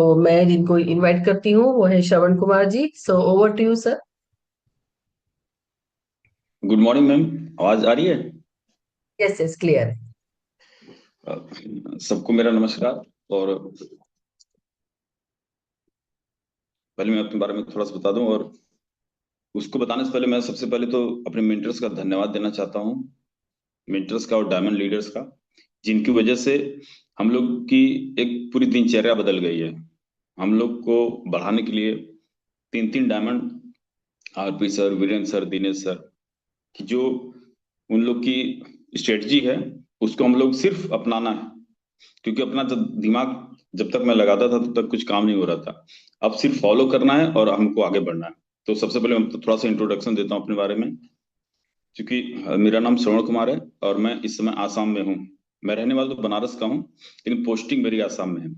तो मैं जिनको इनवाइट करती हूँ वो है Shravan Kumar ji. So over to you sir. Good morning ma'am. आवाज आ रही है? Yes yes, clear. अ, सबको मेरा नमस्कार। और पहले मैं अपने बारे में थोड़ा सा बता दूं, और उसको बताने से पहले मैं सबसे पहले तो अपने मेंटर्स का धन्यवाद देना चाहता हूं। मेंटर्स का और डायमंड लीडर्स का, जिनकी वजह से हम लोग की एक पूरी दिनचर्या बदल गई है। हम लोग को बढ़ाने के लिए तीन तीन diamond, RP sir, Virendra sir, Dinesh sir, कि जो उन लोग की स्ट्रेटजी है उसको हम लोग सिर्फ अपनाना है। क्योंकि अपना जब दिमाग जब तक मैं लगाता था तब तक कुछ काम नहीं हो रहा था। अब सिर्फ फॉलो करना है और हमको आगे बढ़ना है। तो सबसे पहले मैं तो थोड़ा सा इंट्रोडक्शन देता हूँ अपने बारे में। क्योंकि मेरा नाम श्रवण कुमार है और मैं इस समय आसाम में हूँ। मैं रहने वाला तो बनारस का हूँ, लेकिन पोस्टिंग मेरी आसाम में है।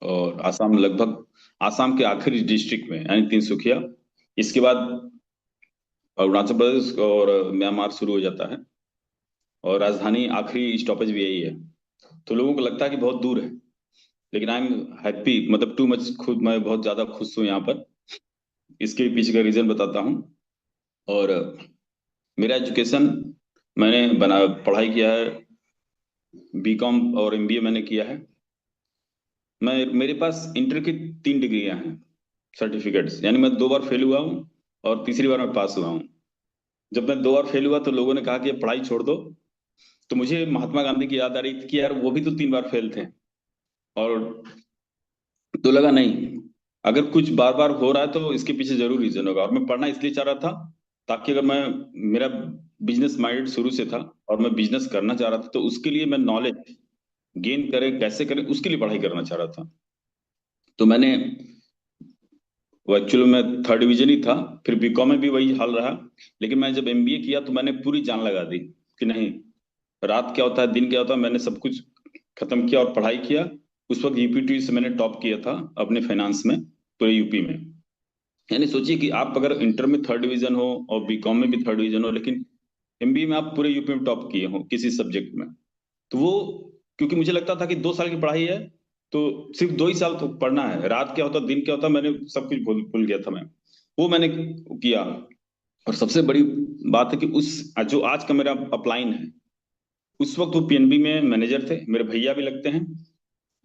और आसाम लगभग आसाम के आखिरी डिस्ट्रिक्ट में यानी तिनसुकिया। इसके बाद अरुणाचल प्रदेश और म्यांमार शुरू हो जाता है। और राजधानी आखिरी स्टॉपेज भी यही है। तो लोगों को लगता है कि बहुत दूर है, लेकिन आई एम हैप्पी, मतलब टू मच, खुद मैं बहुत ज्यादा खुश हूँ यहाँ पर। इसके पीछे का रीजन बताता हूँ। और मेरा एजुकेशन, मैंने बना पढ़ाई किया है, बीकॉम और एमबीए मैंने किया है। मैं मेरे पास इंटर की 3 डिग्रियां हैं, सर्टिफिकेट्स, यानी मैं 2 बार फेल हुआ हूँ और तीसरी बार मैं पास हुआ हूँ। जब मैं 2 बार फेल हुआ तो लोगों ने कहा कि अब पढ़ाई छोड़ दो। तो मुझे महात्मा गांधी की याद आ रही थी कि यार वो भी तो 3 बार फेल थे। और तो लगा नहीं, अगर कुछ बार बार हो रहा है तो इसके पीछे जरूर रीजन होगा। और मैं पढ़ना इसलिए चाह रहा था ताकि अगर मैं, मेरा बिजनेस माइंडेड शुरू से था और मैं बिजनेस करना चाह रहा था, तो उसके लिए मैं नॉलेज गेन करें, कैसे करें, उसके लिए पढ़ाई करना चाह रहा था। तो मैंने, वो एक्चुअली मैं थर्ड डिवीजन ही था, फिर बीकॉम में भी वही हाल रहा। लेकिन मैं जब एमबीए किया तो मैंने पूरी जान लगा दी कि नहीं, रात क्या होता है दिन क्या होता है, मैंने सब कुछ खत्म किया और पढ़ाई किया। उस वक्त यूपीटी से मैंने टॉप किया था अपने फाइनेंस में, पूरे यूपी में। यानी सोचिए कि आप अगर इंटर में थर्ड डिवीजन हो और बीकॉम में भी थर्ड डिवीजन हो, लेकिन एमबीए में आप पूरे यूपी में टॉप किए हो किसी सब्जेक्ट में। तो वो, क्योंकि मुझे लगता था कि 2 साल की पढ़ाई है तो सिर्फ 2 ही साल तो पढ़ना है, रात क्या होता दिन क्या होता मैंने सब कुछ भूल भूल गया था मैं। वो मैंने किया। और सबसे बड़ी बात है कि उस, जो आज का मेरा अपलाइन है, उस वक्त वो पीएनबी में मैनेजर थे, मेरे भैया भी लगते हैं।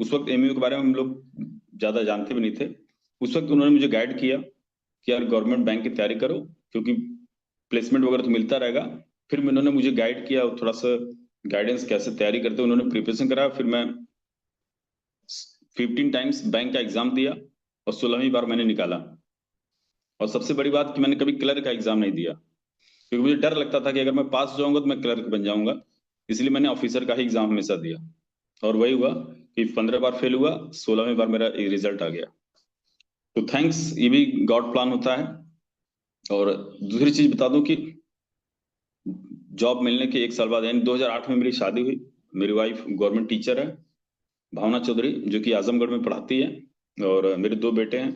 उस वक्त एमयू के बारे में हम लोग ज्यादा जानते भी नहीं थे। उस वक्त उन्होंने मुझे गाइड किया कि यार गवर्नमेंट बैंक की तैयारी करो, क्योंकि प्लेसमेंट वगैरह तो मिलता रहेगा। फिर उन्होंने मुझे गाइड किया और थोड़ा सा गाइडेंस कैसे तैयारी करते हैं, उन्होंने प्रिपरेशन करा। फिर मैं 15 टाइम्स बैंक का एग्जाम दिया और 16वीं बार मैंने निकाला। और सबसे बड़ी बात कि मैंने कभी क्लर्क का एग्जाम नहीं दिया, क्योंकि मुझे डर लगता था कि अगर मैं पास हो जाऊंगा तो मैं क्लर्क बन जाऊंगा। इसलिए मैंने ऑफिसर का ही एग्जाम हमेशा दिया। और वही हुआ कि 15 बार फेल हुआ, 16वीं बार मेरा रिजल्ट आ गया। तो थैंक्स, ये भी गॉड प्लान होता है। और दूसरी चीज बता दूं कि जॉब मिलने के 1 साल बाद यानी 2008 में मेरी शादी हुई। मेरी वाइफ गवर्नमेंट टीचर है, भावना चौधरी, जो कि आजमगढ़ में पढ़ाती है। और मेरे 2 बेटे हैं,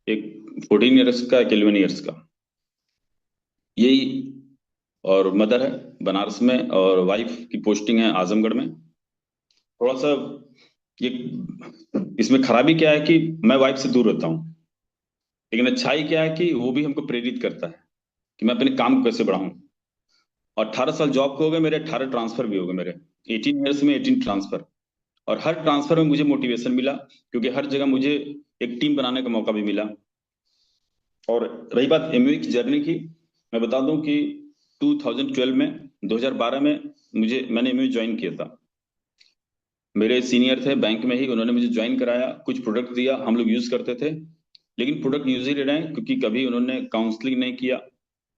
एक 14 ईयर्स का, एक 11 ईयर्स का, यही। और मदर है बनारस में, और वाइफ की पोस्टिंग है आजमगढ़ में। थोड़ा सा ये, इसमें खराबी क्या है कि मैं वाइफ से दूर रहता हूँ, लेकिन अच्छाई क्या है कि वो भी हमको प्रेरित करता है कि मैं अपने काम को कैसे बढ़ाऊं। और 18 साल जॉब को हो गए मेरे, 18 ट्रांसफर भी हो गए मेरे, 18 ईयर्स में 18 ट्रांसफर। और हर ट्रांसफर में मुझे मोटिवेशन मिला, क्योंकि हर जगह मुझे एक टीम बनाने का मौका भी मिला। और रही बात एमयू की जर्नी की, मैं बता दूं कि 2012 में, 2012 में मैंने एमयू ज्वाइन किया था। मेरे सीनियर थे बैंक में ही, उन्होंने मुझे ज्वाइन कराया, कुछ प्रोडक्ट दिया, हम लोग यूज करते थे। लेकिन प्रोडक्ट यूज ही ले रहे हैं, क्योंकि कभी उन्होंने काउंसलिंग नहीं किया,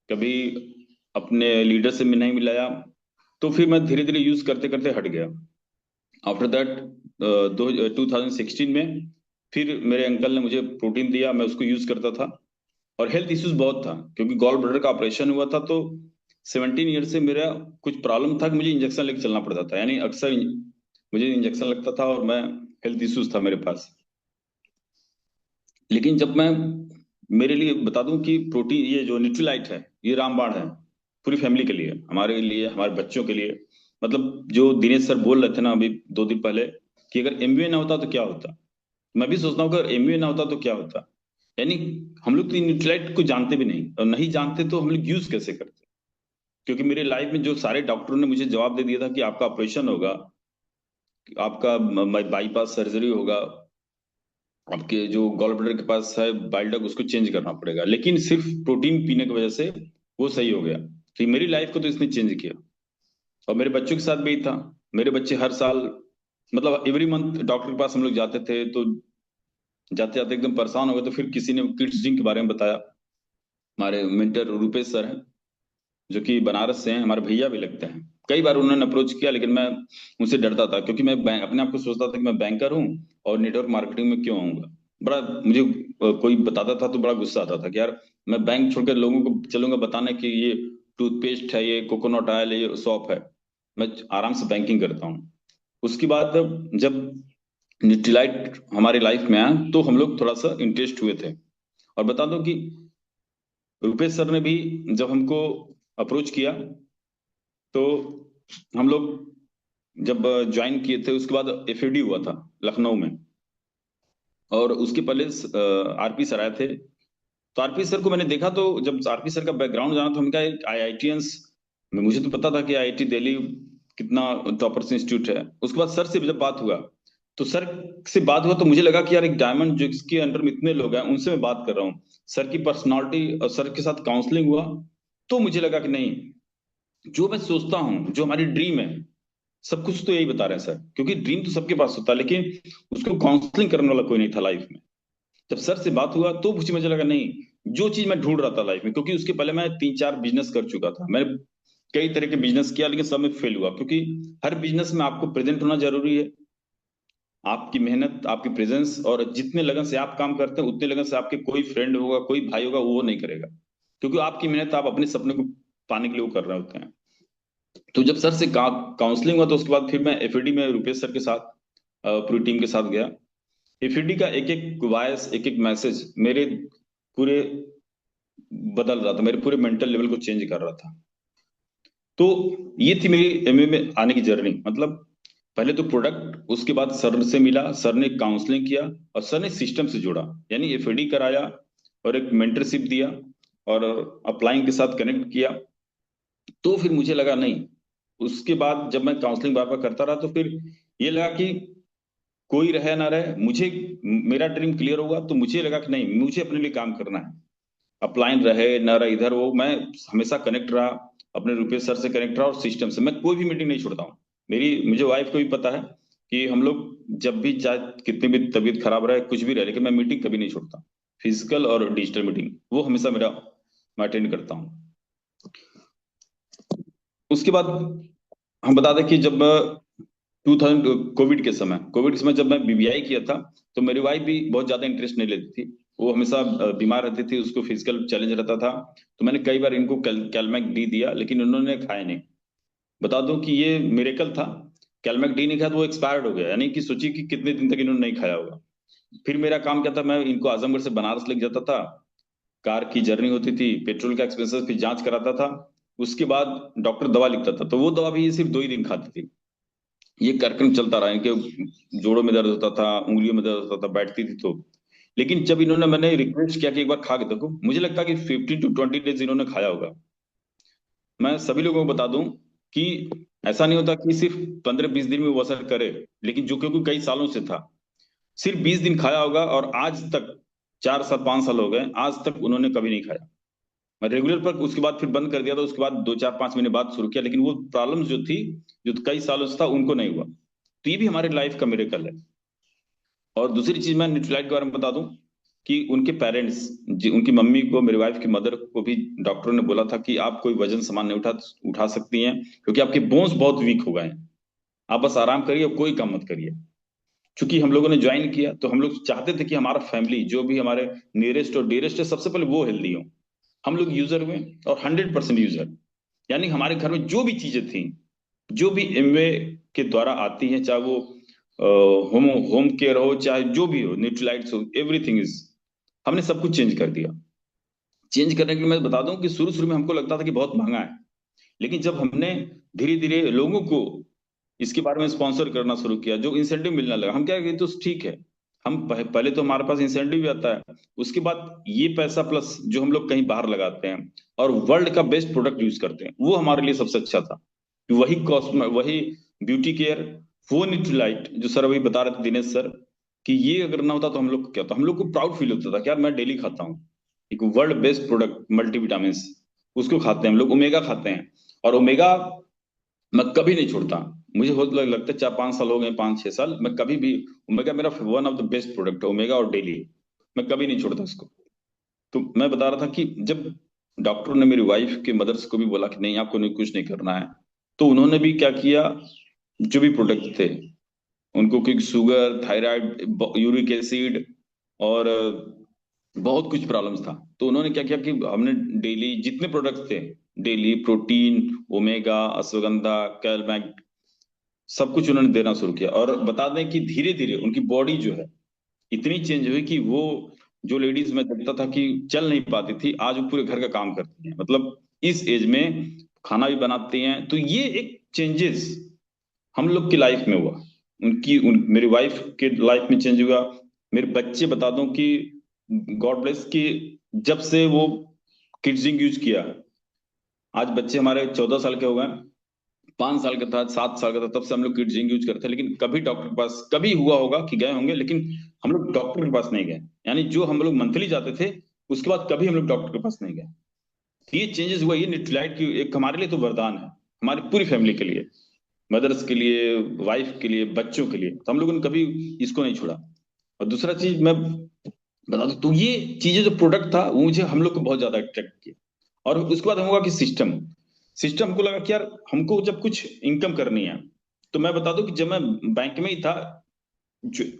कभी अपने लीडर से नहीं मिलाया। तो फिर मैं धीरे धीरे यूज करते करते हट गया। आफ्टर दैट, 2016 में फिर मेरे अंकल ने मुझे प्रोटीन दिया, मैं उसको यूज करता था। और हेल्थ इश्यूज बहुत था, क्योंकि गॉल ब्लैडर का ऑपरेशन हुआ था। तो 17 ईयर से मेरा कुछ प्रॉब्लम था कि मुझे इंजेक्शन लेके चलना पड़ता था, यानी अक्सर मुझे इंजेक्शन लगता था, और मैं, हेल्थ इश्यूज था मेरे पास। लेकिन जब मैं, मेरे लिए बता दूं कि प्रोटीन, ये जो न्यूट्रीलाइट है, ये रामबाण है पूरी फैमिली के लिए, हमारे लिए, हमारे बच्चों के लिए। मतलब जो दिनेश सर बोल रहे थे ना अभी 2 दिन पहले, कि अगर एमबीए ना होता तो क्या होता। मैं भी सोचता हूँ अगर एमवे ना होता तो क्या होता। यानी हम लोग तो न्यूट्रलाइट को जानते भी नहीं, और नहीं जानते तो हम लोग यूज कैसे करते। क्योंकि मेरे लाइफ में जो सारे डॉक्टरों ने मुझे जवाब दे दिया था कि आपका ऑपरेशन होगा, आपका बाईपास सर्जरी होगा, आपके जो गॉल ब्लैडर के पास है बाइल डक उसको चेंज करना पड़ेगा, लेकिन सिर्फ प्रोटीन पीने की वजह से वो सही हो गया। तो मेरी लाइफ को तो इसने चेंज किया। और मेरे बच्चों के साथ भी यही था। मेरे बच्चे हर साल, मतलब एवरी मंथ डॉक्टर के पास हम लोग जाते थे, तो जाते जाते एकदम परेशान हो गए, तो फिर किसी ने किड्स जिम के बारे में बताया। हमारे मेंटर रूपेश सर हैं, जो कि बनारस से हैं, हमारे भैया भी लगते हैं। कई बार उन्होंने अप्रोच किया, लेकिन मैं उनसे डरता था, क्योंकि मैं अपने आप को सोचता था कि मैं बैंकर हूँ और नेटवर्क मार्केटिंग में क्यों आऊंगा। बड़ा मुझे कोई बताता था तो बड़ा गुस्सा आता था कि यार मैं बैंक छोड़कर लोगों को चलूंगा बताने कि ये टूथपेस्ट है, ये कोकोनट ऑयल है, ये सॉप है। मैं आराम से बैंकिंग करता हूँ। उसके बाद जब न्यूट्रीलाइट हमारी लाइफ में आया तो हम लोग थोड़ा सा इंटरेस्ट हुए थे। और बता दो कि रुपेश सर ने भी जब हमको अप्रोच किया, तो हम लोग जब ज्वाइन किए थे उसके बाद एफएडी हुआ था लखनऊ में। और उसके पहले आरपी सर आए थे। तो आरपी सर को मैंने देखा, तो जब आरपी सर का बैकग्राउंड जाना तो उनका एक आईआईटीएंस, मुझे तो पता था कि आईआईटी दिल्ली कितना टॉपर्स इंस्टीट्यूट है। उसके बाद सर से जब बात हुआ, तो सर से बात हुआ तो मुझे लगा कि यार एक डायमंड जो इसके अंडर में इतने लोग हैं उनसे मैं बात कर रहा हूँ। सर की पर्सनालिटी और सर के साथ काउंसलिंग हुआ, तो मुझे लगा कि नहीं, जो मैं सोचता हूँ, जो हमारी ड्रीम है, सब कुछ तो यही बता रहे हैं सर। क्योंकि ड्रीम तो सबके पास होता है, लेकिन उसको काउंसलिंग करने वाला कोई नहीं था लाइफ में। जब सर से बात हुआ तो मुझे लगा नहीं, जो चीज मैं ढूंढ रहा था लाइफ में, क्योंकि उसके पहले मैं 3-4 बिजनेस कर चुका था। मैंने कई तरह के बिजनेस किया, लेकिन सब में फेल हुआ। क्योंकि हर बिजनेस में आपको प्रेजेंट होना जरूरी है, आपकी मेहनत, आपकी प्रेजेंस, और जितने लगन से आप काम करते हैं उतने लगन से आपके कोई फ्रेंड होगा, कोई भाई होगा, वो नहीं करेगा। क्योंकि आपकी मेहनत आप अपने सपने को पाने के लिए वो कर रहे होते हैं। तो जब सर से काउंसलिंग हुआ तो उसके बाद फिर मैं एफएडी में रुपेश सर के साथ पूरी टीम के साथ गया। एफएडी का एक एक वॉइस, एक एक मैसेज मेरे पूरे बदल रहा था, मेरे पूरे मेंटल लेवल को चेंज कर रहा था। तो ये थी मेरी एमए में आने की जर्नी। मतलब पहले तो प्रोडक्ट, उसके बाद सर से मिला, सर ने काउंसलिंग किया, और सर ने सिस्टम से जोड़ा, यानी एफएडी कराया और एक मेंटरशिप दिया और अप्लाइंग के साथ कनेक्ट किया। तो फिर मुझे लगा नहीं, उसके बाद जब मैं काउंसलिंग बार बार करता रहा तो फिर ये लगा कि कोई रहे ना रहे, मुझे मेरा ड्रीम क्लियर होगा। तो मुझे लगा कि नहीं, मुझे अपने लिए काम करना है। अपलाइन रहे ना रहे, इधर वो मैं हमेशा कनेक्ट रहा, अपने रुपेश सर से कनेक्ट रहा, और सिस्टम से मैं कोई भी मीटिंग नहीं छोड़ता हूँ। मुझे वाइफ को भी पता है कि हम लोग जब भी, चाहे कितनी भी तबीयत खराब रहे, कुछ भी रहे, लेकिन मैं मीटिंग कभी नहीं छोड़ता। फिजिकल और डिजिटल मीटिंग वो हमेशा मेरा, मैं अटेंड करता हूँ। उसके बाद हम बता दें कि जब 2000 कोविड के समय जब मैं बीबीआई किया था, तो मेरी वाइफ भी बहुत ज्यादा इंटरेस्ट नहीं लेती थी। वो हमेशा बीमार रहती थी, उसको फिजिकल चैलेंज रहता था। तो मैंने कई बार इनको कैलमैक डी दिया, लेकिन उन्होंने खाया नहीं। बता दूं कि ये मिरेकल था। कैलमैक डी नहीं खाया तो वो एक्सपायर्ड हो गया, यानी कि सोचिए कि कितने दिन तक इन्होंने नहीं खाया होगा। फिर मेरा काम क्या था, मैं इनको आजमगढ़ से बनारस लेके जाता था, कार की जर्नी होती थी, पेट्रोल का एक्सपेंसेस, फिर जांच कराता था। उसके बाद डॉक्टर दवा लिखता था, तो वो दवा भी ये सिर्फ 2 ही दिन खाती थी। ये कार्यक्रम चलता रहा, इनके जोड़ों में दर्द होता था, उंगलियों में दर्द होता था, बैठती थी तो। लेकिन जब इन्होंने, मैंने रिक्वेस्ट किया कि एक बार खा के देखो, मुझे लगता है कि 15 to 20 डेज इन्होंने खाया होगा। मैं सभी लोगों को बता दूं कि ऐसा नहीं होता कि सिर्फ 15-20 दिन में वो असर करे, लेकिन जो, क्योंकि कई सालों से था, सिर्फ 20 दिन खाया होगा, और आज तक 4 साल 5 साल हो गए, आज तक उन्होंने कभी नहीं खाया। मैं रेगुलर पर उसके बाद फिर बंद कर दिया था, उसके बाद 2 4 5 महीने बाद शुरू किया, लेकिन वो प्रॉब्लम जो थी, जो कई सालों से था, उनको नहीं हुआ। तो ये भी हमारे लाइफ का मिरेकल है। और दूसरी चीज मैं न्यूट्रीलाइट के बारे में बता दूं कि उनके पेरेंट्स, उनकी मम्मी को, मेरी वाइफ की मदर को भी डॉक्टरों ने बोला था कि आप कोई वजन सामान नहीं उठा उठा सकती हैं, क्योंकि आपके बोन्स बहुत वीक हो गए हैं, आप बस आराम करिए, कोई काम मत करिए। चूंकि हम लोगों ने ज्वाइन किया तो हम लोग चाहते थे कि हमारा फैमिली, जो भी हमारे नियरेस्ट और डियरेस्ट है, सबसे पहले वो हेल्दी हो। हम लोग यूजर हुए, और 100% यूजर, यानी हमारे घर में जो भी चीजें थी, जो भी एमवे के द्वारा आती हैं, चाहे वो होम होम केयर हो, चाहे जो भी हो, न्यूट्रीलाइट्स हो, एवरीथिंग इज, हमने सब कुछ चेंज कर दिया। चेंज करने के लिए मैं बता दूं कि शुरू शुरू में हमको लगता था कि बहुत महंगा है, लेकिन जब हमने धीरे धीरे लोगों को इसके बारे में स्पॉन्सर करना शुरू किया, जो इंसेंटिव मिलने लगा, हम क्या, ये तो ठीक है, हम पहले तो हमारे पास इंसेंटिव भी आता है, उसके बाद ये पैसा प्लस जो हम लोग कहीं बाहर लगाते हैं और वर्ल्ड का बेस्ट प्रोडक्ट यूज करते हैं, वो हमारे लिए सबसे अच्छा था। वही कॉस्ट, वही ब्यूटी केयर, वो न्यूट्रीलाइट जो सर अभी बता रहे थे दिनेश सर, कि ये अगर ना होता तो हम लोग को क्या होता, हम लोग को प्राउड फील होता था कि यार मैं डेली खाता हूँ एक वर्ल्ड बेस्ट प्रोडक्ट मल्टीविटामिन, उसको खाते हैं हम लोग, ओमेगा खाते हैं। और ओमेगा मैं कभी नहीं छोड़ता। मुझे बहुत लगता है 4-5 साल हो गए, 5-6 साल, मैं कभी भी, ओमेगा मेरा one of the best product है ओमेगा, और डेली मैं कभी नहीं छोड़ता उसको। तो मैं बता रहा था कि जब डॉक्टर ने मेरी वाइफ के मदर्स को भी बोला कि नहीं आपको नहीं, कुछ नहीं करना है, तो उन्होंने भी क्या किया, जो भी प्रोडक्ट थे उनको, क्योंकि शुगर, थायराइड, यूरिक एसिड और बहुत कुछ प्रॉब्लम्स था, तो उन्होंने क्या किया कि हमने डेली जितने प्रोडक्ट्स थे, डेली प्रोटीन, ओमेगा, अश्वगंधा, कैलमैग, सब कुछ उन्होंने देना शुरू किया। और बता दें कि धीरे धीरे उनकी बॉडी जो है इतनी चेंज हुई कि वो, जो लेडीज मैं देखता था कि चल नहीं पाती थी, आज वो पूरे घर का काम करती हैं, मतलब इस एज में खाना भी बनाती हैं। तो ये एक चेंजेस हम लोग की लाइफ में हुआ, मेरी वाइफ के लाइफ में चेंज हुआ। मेरे बच्चे बता दूं कि गॉड ब्लेस कि जब से वो किड्जिंग यूज किया, आज बच्चे हमारे 14 साल के हो गए, 5 साल का था, 7 साल का था, तब से हम लोग किड्जिंग यूज करते हैं। लेकिन कभी डॉक्टर के पास, कभी हुआ होगा कि गए होंगे, लेकिन हम लोग डॉक्टर के पास नहीं गए। यानी जो हम लोग मंथली जाते थे, उसके बाद कभी हम लोग डॉक्टर के पास नहीं गए। ये चेंजेस हुआ, ये न्यूट्रीलाइट की एक हमारे लिए तो वरदान है, हमारी पूरी फैमिली के लिए, मदर्स के लिए, वाइफ के लिए, बच्चों के लिए, तो हम लोगों ने कभी इसको नहीं छोड़ा। और दूसरा चीज मैं बता दूं, तो ये चीजें जो प्रोडक्ट था वो मुझे, हम लोग को बहुत ज्यादा अट्रैक्ट किया। और उसके बाद हम होगा कि सिस्टम, सिस्टम को लगा कि यार हमको जब कुछ इनकम करनी है, तो मैं बता दूं कि जब मैं बैंक में ही था,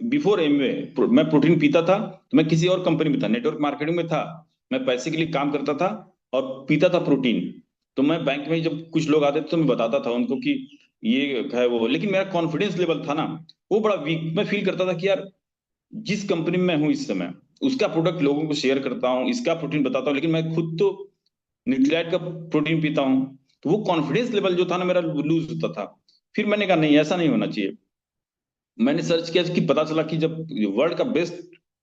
बिफोर एमवे, मैं प्रोटीन पीता था, तो मैं किसी और कंपनी में था, नेटवर्क मार्केटिंग में था, मैं पैसे के लिए काम करता था और पीता था प्रोटीन। तो मैं बैंक में जब कुछ लोग आते थे तो मैं बताता था उनको कि ये है वो, लेकिन मेरा कॉन्फिडेंस लेवल था ना, वो बड़ा वीक। मैं फील करता था कि यार जिस कंपनी में मैं हूँ इस समय, उसका प्रोडक्ट लोगों को शेयर करता हूँ, इसका प्रोटीन बताता हूँ, लेकिन मैं खुद तो न्यूट्रीलाइट का प्रोटीन पीता हूँ, तो वो कॉन्फिडेंस लेवल जो था ना मेरा लूज होता था। फिर मैंने कहा नहीं, ऐसा नहीं होना चाहिए। मैंने सर्च किया कि पता चला कि जब वर्ल्ड का बेस्ट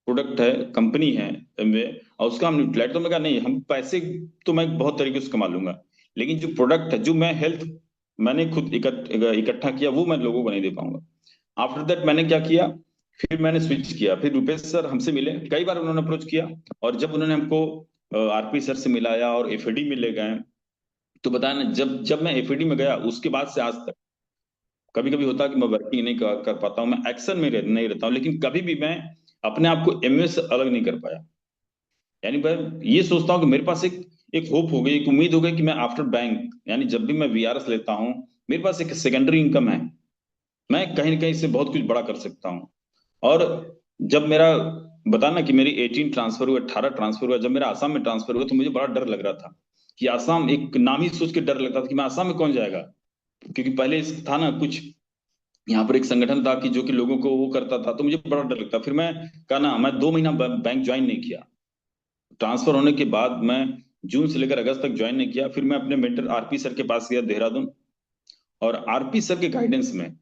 प्रोडक्ट है, कंपनी है एमवे, और उसका हम न्यूट्रीलाइट, तो मैं कहा नहीं, हम पैसे तो मैं बहुत तरीके से कमा लूंगा, लेकिन जो प्रोडक्ट है, जो मैं हेल्थ मैंने खुद इकट्ठा किया, वो मैं लोगों को नहीं दे पाऊंगा। आफ्टर दैट मैंने क्या किया, फिर मैंने स्विच किया। फिर रुपेश सर हमसे मिले, कई बार उन्होंने अप्रोच किया, और जब उन्होंने हमको आरपी सर से मिलाया और एफएडी में ले गए, तो बताया ना, जब जब मैं एफएडी में गया, उसके बाद से आज तक, कभी कभी होता है कि मैं वर्किंग नहीं कर पाता हूँ, मैं एक्शन में नहीं रहता हूँ, लेकिन कभी भी मैं अपने आप को एमएस से अलग नहीं कर पाया। यानी मैं ये सोचता हूँ कि मेरे पास एक एक होप हो गई, एक उम्मीद हो गई कि मैं आफ्टर बैंक, यानी जब भी मैं वीआरएस लेता हूँ, मेरे पास एक सेकेंडरी इनकम है, मैं कहीं ना कहीं से बहुत कुछ बड़ा कर सकता हूँ। और जब मेरा, बताना कि मेरी 18 ट्रांसफर हुआ, 18 ट्रांसफर हुआ, जब मेरा आसाम में ट्रांसफर हुआ, तो मुझे बड़ा डर लग रहा था कि आसाम, एक नाम ही सोच के डर लगता था कि मैं आसाम में कौन जाएगा, क्योंकि पहले था ना कुछ, यहाँ पर एक संगठन था कि जो कि लोगों को वो करता था, तो मुझे बड़ा डर लगता। फिर मैं, कहा ना, मैं 2 महीना बैंक ज्वाइन नहीं किया। ट्रांसफर होने के बाद मैं जून से लेकर अगस्त तक ज्वाइन नहीं किया। फिर मैं अपने मेंटर आरपी सर के पास गया देहरादून, और आरपी सर के गाइडेंस में,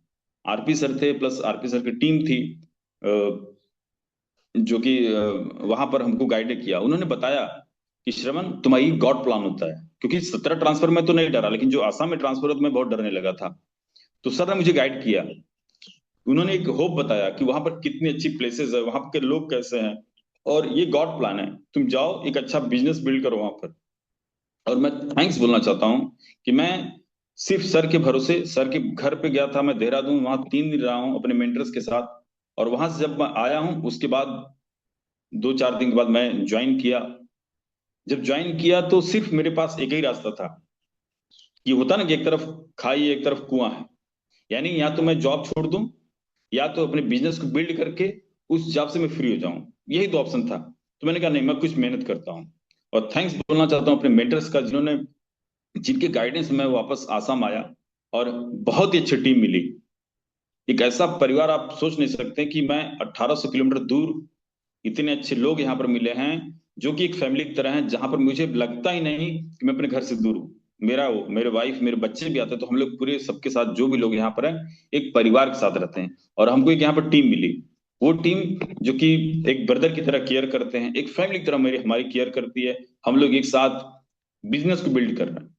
आरपी सर थे प्लस आरपी सर की टीम थी, जो कि वहां पर हमको गाइड किया। उन्होंने बताया कि श्रवण, तुम्हारी गॉड प्लान होता है, क्योंकि 17 ट्रांसफर में तो नहीं डरा, लेकिन जो आसाम में ट्रांसफर हुआ तो मैं बहुत डरने लगा था। तो सर ने मुझे गाइड किया, उन्होंने एक होप बताया कि वहां पर कितनी अच्छी प्लेसेस है, वहां के लोग कैसे हैं, और ये गॉड प्लान है, तुम जाओ एक अच्छा बिजनेस बिल्ड करो वहां पर। और मैं थैंक्स बोलना चाहता हूँ कि मैं सिर्फ सर के भरोसे, सर के घर पे गया था मैं देहरादून, वहां 3 दिन रहा हूँ अपने मेंटर्स के साथ। और वहां से जब मैं आया हूँ, उसके बाद 2-4 दिन के बाद मैं ज्वाइन किया। जब ज्वाइन किया तो सिर्फ मेरे पास एक ही रास्ता था, ये होता ना कि एक तरफ खाई एक तरफ कुआं है, यानी या तो मैं जॉब छोड़ दूं, या तो अपने बिजनेस को बिल्ड करके उस जॉब से मैं फ्री हो जाऊं, यही दो ऑप्शन था। तो मैंने कहा नहीं, मैं कुछ मेहनत करता हूँ। और थैंक्स बोलना चाहता हूँ अपने मेंटर्स का, जिन्होंने, जिनके गाइडेंस में वापस आसाम आया, और बहुत ही अच्छी टीम मिली। एक ऐसा परिवार आप सोच नहीं सकते कि मैं 1800 किलोमीटर दूर, इतने अच्छे लोग यहाँ पर मिले हैं, जो कि एक फैमिली की तरह हैं, जहां पर मुझे लगता ही नहीं कि मैं अपने घर से दूर हूँ। मेरे वाइफ, मेरे बच्चे भी आते हैं, तो हम लोग पूरे सबके साथ, जो भी लोग यहाँ पर हैं, एक परिवार के साथ रहते हैं, और हमको एक यहाँ पर टीम मिली। वो टीम जो कि एक ब्रदर की तरह केयर करते हैं, एक फैमिली की तरह मेरी हमारी केयर करती है। हम लोग एक साथ बिजनेस को बिल्ड कर रहे हैं।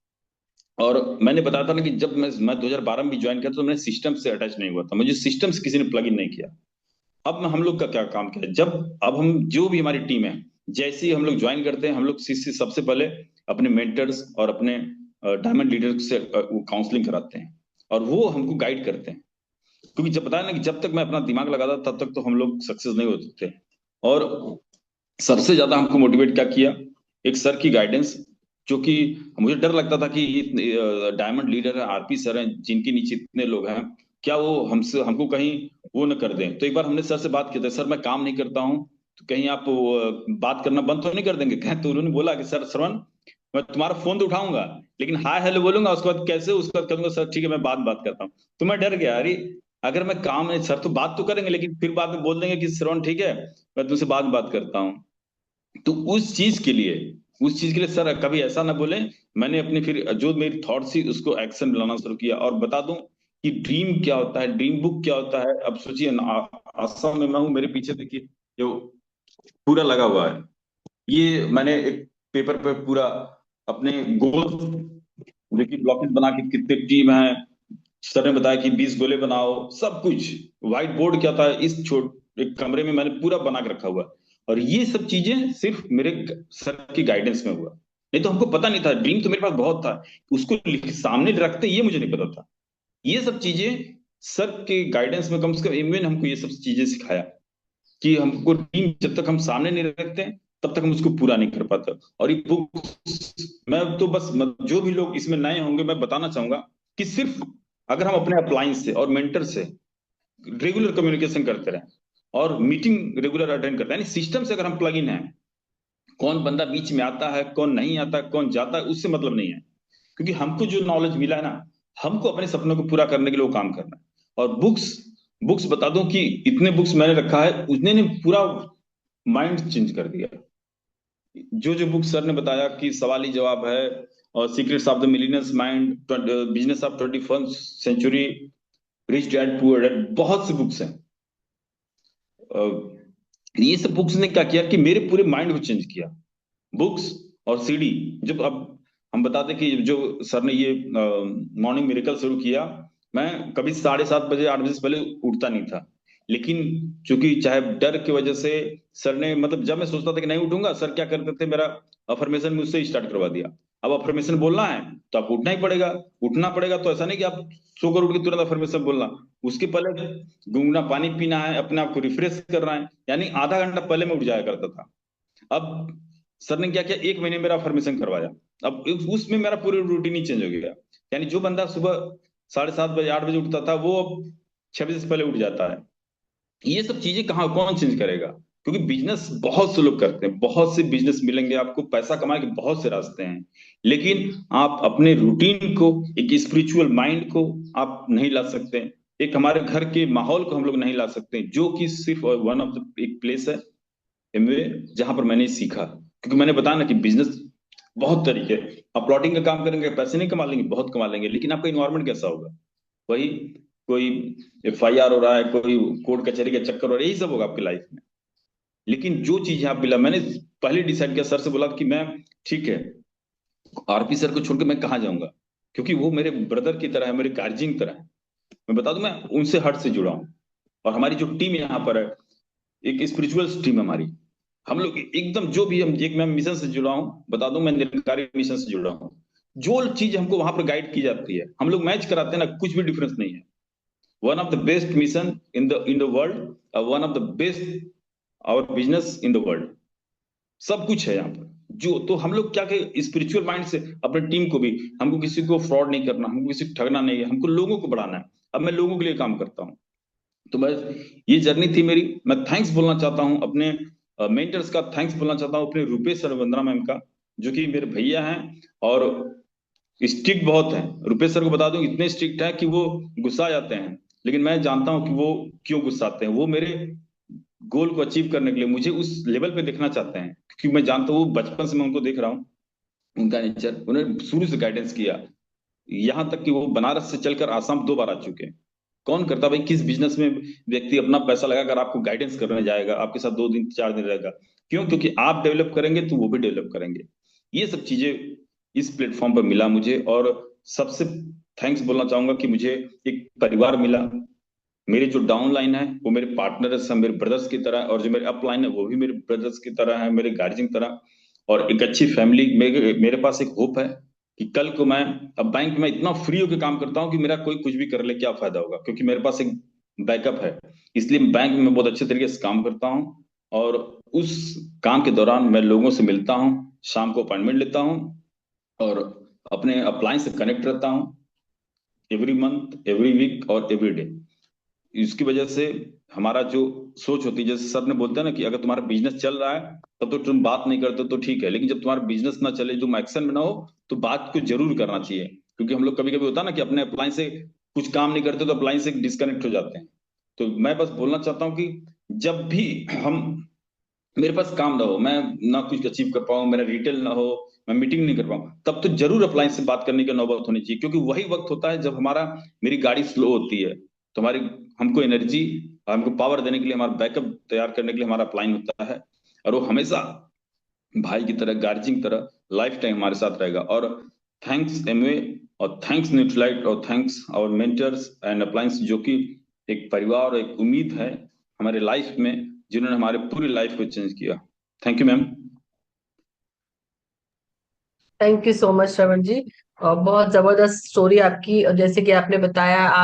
और मैंने बताया था ना कि जब मैं 2012 में भी ज्वाइन किया तो मैंने सिस्टम से अटैच नहीं हुआ था, मुझे सिस्टम से किसी ने प्लग इन नहीं किया। अब हम लोग का क्या काम किया, जब अब हम जो भी हमारी टीम है, जैसे ही हम लोग ज्वाइन करते हैं, हम लोग सबसे पहले अपने मेंटर्स और अपने डायमंड लीडर से काउंसलिंग कराते हैं, और वो हमको गाइड करते हैं। क्योंकि जब बताया ना कि जब तक मैं अपना दिमाग लगाता तब तक तो हम लोग सक्सेस नहीं होते थे। और सबसे ज्यादा हमको मोटिवेट क्या किया, एक सर की गाइडेंस, जो कि मुझे डर लगता था कि डायमंड लीडर है, आरपी सर हैं, जिनके नीचे इतने लोग हैं, क्या वो हमको कहीं वो न कर दें। तो एक बार हमने सर से बात की थी, सर मैं काम नहीं करता हूँ, तो कहीं आप बात करना बंद तो नहीं कर देंगे कहें। तो उन्होंने बोला कि सर श्रवण, मैं तुम्हारा फोन तो उठाऊंगा, लेकिन हाय हेलो बोलूंगा, उसके बाद कैसे, उसके बाद कहूंगा सर ठीक है मैं बात बात करता हूँ। तो मैं डर गया, अरे अगर मैं काम है, सर तो बात तो करेंगे लेकिन फिर बाद में बोल देंगे कि श्रवण ठीक है मैं तुमसे बात बात करता हूँ। तो उस चीज के लिए सर कभी ऐसा ना बोले। मैंने अपने फिर जो मेरी थॉट थी उसको एक्शन में लाना शुरू किया। और बता दूं कि ड्रीम क्या होता है, ड्रीम बुक क्या होता है। अब सोचिए ना, आसाम में मैं हूँ, मेरे पीछे देखिए जो पूरा लगा हुआ है, ये मैंने एक पेपर पे पूरा अपने गोल, देखिए ब्लॉकेट बना के कितने टीम है, सर ने बताया कि 20 गोले बनाओ, सब कुछ व्हाइट बोर्ड क्या था, इस छोट एक कमरे में मैंने पूरा बना के रखा हुआ है। और ये सब चीजें सिर्फ मेरे सर की गाइडेंस में हुआ, नहीं तो हमको पता नहीं था। ड्रीम तो मेरे पास बहुत था, उसको सामने रखते ये मुझे नहीं पता था। ये सब चीजें सर के गाइडेंस में, कम से कम एमवे ने हमको ये सब चीजें सिखाया कि हमको ड्रीम जब तक हम सामने नहीं रखते हैं तब तक हम उसको पूरा नहीं कर पाते। और ये बुक, मैं तो बस जो भी लोग इसमें नए होंगे मैं बताना चाहूंगा कि सिर्फ अगर हम अपने अप्लायंस से और मेंटर से रेगुलर कम्युनिकेशन करते रहें और मीटिंग रेगुलर अटेंड करते हैं, यानी सिस्टम से अगर हम प्लग इन है, कौन बंदा बीच में आता है कौन नहीं आता कौन जाता है उससे मतलब नहीं है। क्योंकि हमको जो नॉलेज मिला है ना, हमको अपने सपनों को पूरा करने के लिए वो काम करना है। और बुक्स बुक्स बता दूं कि इतने बुक्स मैंने रखा है, उसने ने पूरा माइंड चेंज कर दिया। जो जो बुक सर ने बताया कि सवाल ही जवाब है, और secrets of the millionaire's mind, business of 21st century, rich dad poor dad, बहुत सी बुक्स हैं। अ, ये सब बुक्स ने क्या किया कि मेरे पूरे माइंड को चेंज किया। बुक्स और सीडी, जब अब हम बताते कि जो सर ने ये मॉर्निंग मिरेकल शुरू किया, मैं कभी 7:30 बजे 8 बजे से पहले उठता नहीं था। लेकिन चूंकि चाहे डर की वजह से सर ने, मतलब जब मैं सोचता था कि नहीं उठूंगा, सर क्या करते थे, मेरा अफर्मेशन मुझसे स्टार्ट करवा दिया। अब अफर्मेशन बोलना है तो आपको उठना ही पड़ेगा। उठना पड़ेगा तो ऐसा नहीं कि आप सोकर उठ के तुरंत अफर्मेशन बोलना, उसके पहले गुनगुना पानी पीना है, अपने आप को रिफ्रेश करना है, यानी आधा घंटा पहले मैं उठ जाया करता था। अब सर ने क्या किया, 1 महीने मेरा फॉर्मेशन करवाया। अब उसमें मेरा पूरी रूटीन ही चेंज हो गया। यानी जो बंदा सुबह 7:30 बजे 8 बजे उठता था, वो अब 6 बजे से पहले उठ जाता है। ये सब चीजें कहाँ कौन चेंज करेगा, क्योंकि बिजनेस बहुत से लोग करते हैं, बहुत से बिजनेस मिलेंगे आपको, पैसा कमाए के बहुत से रास्ते हैं, लेकिन आप अपने रूटीन को, एक स्पिरिचुअल माइंड को आप नहीं ला सकते। एक हमारे घर के माहौल को हम लोग नहीं ला सकते, जो कि सिर्फ वन ऑफ द एक प्लेस है एमवे, जहां पर मैंने सीखा। क्योंकि मैंने बताया ना कि बिजनेस बहुत तरीके हैं। आप प्लॉटिंग का काम करेंगे पैसे नहीं कमा लेंगे, बहुत कमा लेंगे, लेकिन आपका इन्वायरमेंट कैसा होगा, वही कोई एफआईआर हो रहा है, कोई कोर्ट कचहरी का चक्कर हो रहा है, यही सब होगा आपकी लाइफ में। लेकिन जो चीज आप मिला, मैंने पहले डिसाइड किया, सर से बोला कि मैं ठीक है, आरपी सर को छोड़ के मैं कहाँ जाऊंगा, क्योंकि वो मेरे ब्रदर की तरह है, मेरे गार्जियन की तरह है। मैं बता दूं मैं उनसे हट से जुड़ा हूँ। और हमारी जो टीम यहाँ पर है, एक स्पिरिचुअल टीम है हमारी। हम लोग एकदम जो भी, हम एक, मैं मिशन से जुड़ा हूँ, बता दूं मैं निरंकारी मिशन से जुड़ा हूँ। जो चीज हमको वहां पर गाइड की जाती है, हम लोग मैच कराते हैं ना, कुछ भी डिफरेंस नहीं है। One of the best mission in the world, one of the best our business in the world, सब कुछ है यहाँ पर। जो तो हम लोग क्या के स्पिरिचुअल माइंड से अपने टीम को भी, हमको किसी को फ्रॉड नहीं करना, हमको किसी को ठगना नहीं है, हमको लोगों को बढ़ाना है। अब मैं लोगों के लिए काम करता हूँ। तो मैं, ये जर्नी थी मेरी। मैं थैंक्स बोलना चाहता हूँ अपने मेंटर्स का, थैंक्स बोलना चाहता हूँ अपने रुपेश सर, वंदना मैम का, जो कि मेरे भैया हैं और स्ट्रिक्ट बहुत हैं। रुपेश सर को बता दूं, इतने स्ट्रिक्ट है कि वो गुस्सा आ जाते हैं, लेकिन मैं जानता हूं कि वो क्यों गुस्साते हैं। वो मेरे गोल को अचीव करने के लिए मुझे उस लेवल पे देखना चाहते हैं, क्योंकि मैं जानता हूँ, वो बचपन से मैं उनको देख रहा हूँ, उनका नेचर, उन्होंने शुरू से गाइडेंस किया, यहाँ तक कि वो बनारस से चलकर आसाम 2 बार आ चुके हैं। कौन करता भाई? किस बिजनेस में व्यक्ति अपना पैसा लगाकर आपको गाइडेंस करने जाएगा, आपके साथ 2 दिन 4 दिन रहेगा? क्यों? क्योंकि आप डेवलप करेंगे तो वो भी डेवलप करेंगे। ये सब चीजें इस प्लेटफॉर्म पर मिला मुझे। और सबसे थैंक्स बोलना चाहूंगा कि मुझे एक परिवार मिला। मेरे जो डाउन लाइन है वो मेरे पार्टनर है, सब मेरे ब्रदर्स की तरह, और जो मेरे अप लाइन है वो भी मेरे ब्रदर्स की तरह है, मेरे गार्जियन की तरह। और एक अच्छी फैमिली। मेरे पास एक होप है कि कल को मैं, अब बैंक में इतना फ्री होकर काम करता हूँ कि मेरा कोई कुछ भी कर ले क्या फायदा होगा, क्योंकि मेरे पास एक बैकअप है। इसलिए बैंक में मैं बहुत अच्छे तरीके से काम करता हूँ। और उस काम के दौरान मैं लोगों से मिलता हूँ, शाम को अपॉइंटमेंट लेता हूँ, और अपने अपलाइन से कनेक्ट रहता हूँ, एवरी मंथ, एवरी वीक और एवरी डे। इसकी वजह से हमारा जो सोच होती है, जैसे सर ने बोलते हैं ना कि अगर तुम्हारा बिजनेस चल रहा है तब तो तुम बात नहीं करते तो ठीक है, लेकिन जब तुम्हारा बिजनेस ना चले, तुम एक्शन में ना हो, तो बात को जरूर करना चाहिए। क्योंकि हम लोग कभी कभी होता है ना कि अपने अप्लाइन से कुछ काम नहीं करते तो अप्लाइन से डिस्कनेक्ट हो जाते हैं। तो मैं बस बोलना चाहता हूँ कि जब भी हम, मेरे पास काम ना हो, मैं ना कुछ अचीव कर पाऊँ, मेरा रिटेल ना हो, मैं मीटिंग नहीं कर पाऊँ, तब तो जरूर अप्लायंस से बात करने की नौबत होनी चाहिए। क्योंकि वही वक्त होता है जब हमारा, मेरी गाड़ी स्लो होती है, तो हमारी, हमको एनर्जी, हमको पावर देने के लिए, हमारा बैकअप तैयार करने के लिए हमारा अप्लाइन होता है। और वो हमेशा भाई की तरह, गार्जियन की तरह लाइफ टाइम हमारे साथ रहेगा। और थैंक्स एमवे, और थैंक्स न्यूट्रलाइट, और thanks our mentors and appliance, जो कि एक परिवार और एक उम्मीद है हमारे लाइफ में, जिन्होंने हमारे पूरी लाइफ को चेंज किया। Thank you ma'am. Thank you so much Shravan ji. और बहुत जबरदस्त स्टोरी आपकी, और जैसे कि आपने बताया, आप